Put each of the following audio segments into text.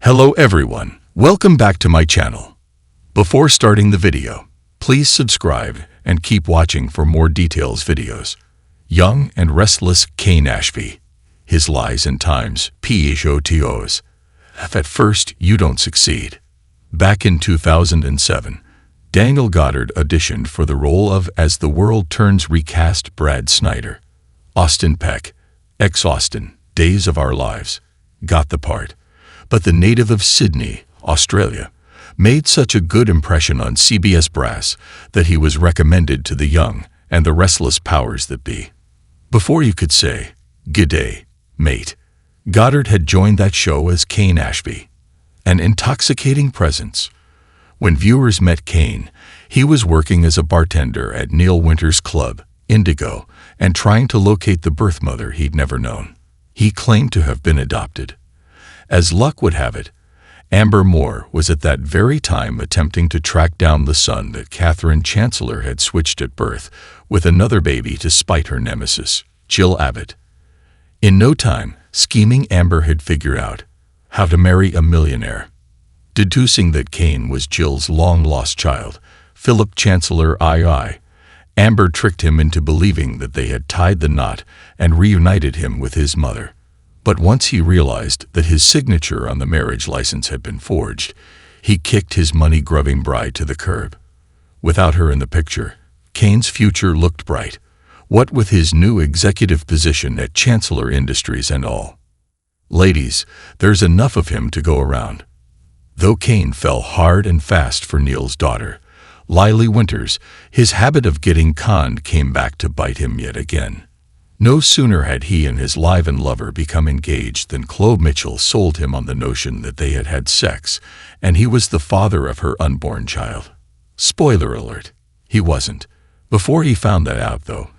Hello everyone, welcome back to my channel. Before starting the video, please subscribe and keep watching for more details videos. Young and restless Cain Ashby. His lies and times, PHOTOs. At first, you don't succeed. Back in 2007, Daniel Goddard auditioned for the role of As the World Turns recast Brad Snyder. Austin Peck, ex-Austin, Days of Our Lives, got the part. But the native of Sydney, Australia, made such a good impression on CBS brass that he was recommended to the young and the restless powers that be. Before you could say, "G'day, mate," Goddard had joined that show as Cain Ashby, an intoxicating presence. When viewers met Cain, he was working as a bartender at Neil Winter's club, Indigo, and trying to locate the birth mother he'd never known. He claimed to have been adopted. As luck would have it, Amber Moore was at that very time attempting to track down the son that Catherine Chancellor had switched at birth with another baby to spite her nemesis, Jill Abbott. In no time, scheming Amber had figured out how to marry a millionaire. Deducing that Cain was Jill's long-lost child, Philip Chancellor II, Amber tricked him into believing that they had tied the knot and reunited him with his mother. But once he realized that his signature on the marriage license had been forged, he kicked his money-grubbing bride to the curb. Without her in the picture, Cain's future looked bright, what with his new executive position at Chancellor Industries and all. Ladies, there's enough of him to go around. Though Cain fell hard and fast for Neil's daughter, Lily Winters, his habit of getting conned came back to bite him yet again. No sooner had he and his live-in lover become engaged than Chloe Mitchell sold him on the notion that they had had sex, and he was the father of her unborn child. Spoiler alert, he wasn't. Before he found that out, though,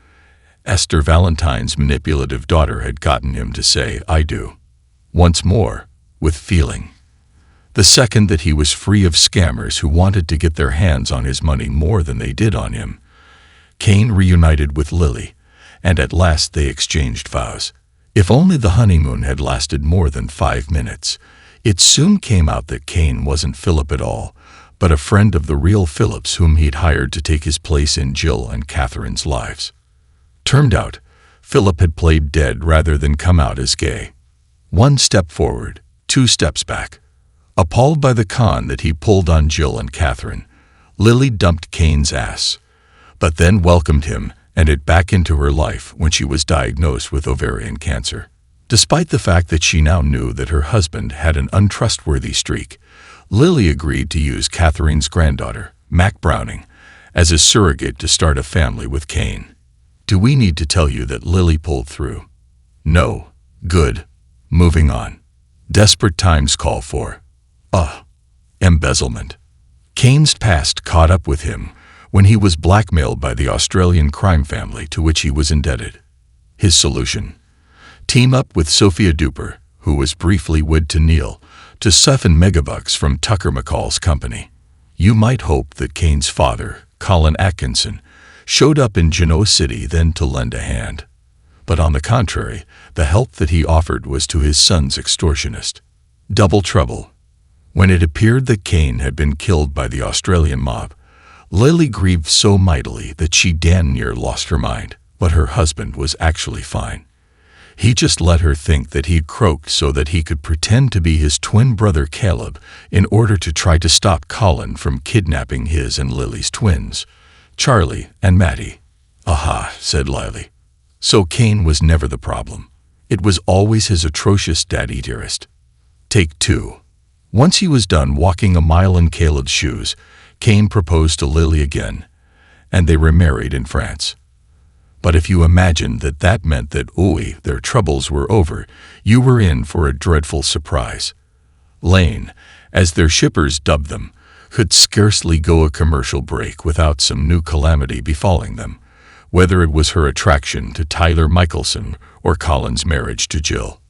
Esther Valentine's manipulative daughter had gotten him to say, "I do." Once more, with feeling. The second that he was free of scammers who wanted to get their hands on his money more than they did on him, Cain reunited with Lily, and at last they exchanged vows. If only the honeymoon had lasted more than 5 minutes. It soon came out that Cain wasn't Philip at all, but a friend of the real Phillips whom he'd hired to take his place in Jill and Catherine's lives. Turned out, Philip had played dead rather than come out as gay. 1 step forward, 2 steps back. Appalled by the con that he pulled on Jill and Catherine, Lily dumped Cain's ass, but then welcomed him and it back into her life when she was diagnosed with ovarian cancer. Despite the fact that she now knew that her husband had an untrustworthy streak, Lily agreed to use Catherine's granddaughter, Mac Browning, as a surrogate to start a family with Cain. Do we need to tell you that Lily pulled through? No. Good. Moving on. Desperate times call for embezzlement. Cain's past caught up with him when he was blackmailed by the Australian crime family to which he was indebted. His solution? Team up with Sophia Duper, who was briefly wed to Neil, to siphon megabucks from Tucker McCall's company. You might hope that Cain's father, Colin Atkinson, showed up in Genoa City then to lend a hand. But on the contrary, the help that he offered was to his son's extortionist. Double trouble. When it appeared that Cain had been killed by the Australian mob, Lily grieved so mightily that she damn near lost her mind, but her husband was actually fine. He just let her think that he'd croaked so that he could pretend to be his twin brother Caleb in order to try to stop Colin from kidnapping his and Lily's twins, Charlie and Maddie. "Aha," said Lily. So Cain was never the problem. It was always his atrocious daddy dearest. Take 2. Once he was done walking a mile in Caleb's shoes, Cain proposed to Lily again, and they were married in France. But if you imagined that that meant that, their troubles were over, you were in for a dreadful surprise. Lane, as their shippers dubbed them, could scarcely go a commercial break without some new calamity befalling them, whether it was her attraction to Tyler Michelson or Colin's marriage to Jill.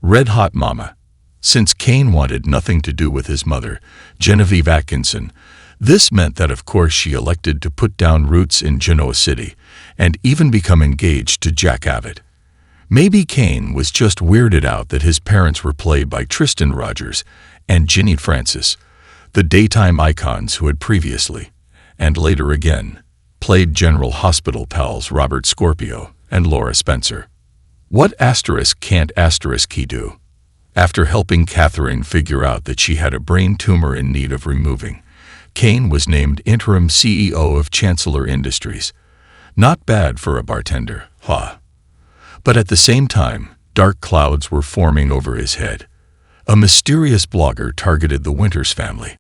Red hot mama. Since Cain wanted nothing to do with his mother, Genevieve Atkinson, this meant that of course she elected to put down roots in Genoa City and even become engaged to Jack Abbott. Maybe Cain was just weirded out that his parents were played by Tristan Rogers and Ginny Francis, the daytime icons who had previously, and later again, played General Hospital pals Robert Scorpio and Laura Spencer. What can't he do? After helping Catherine figure out that she had a brain tumor in need of removing, Kane was named interim CEO of Chancellor Industries. Not bad for a bartender, huh? But at the same time, dark clouds were forming over his head. A mysterious blogger targeted the Winters family.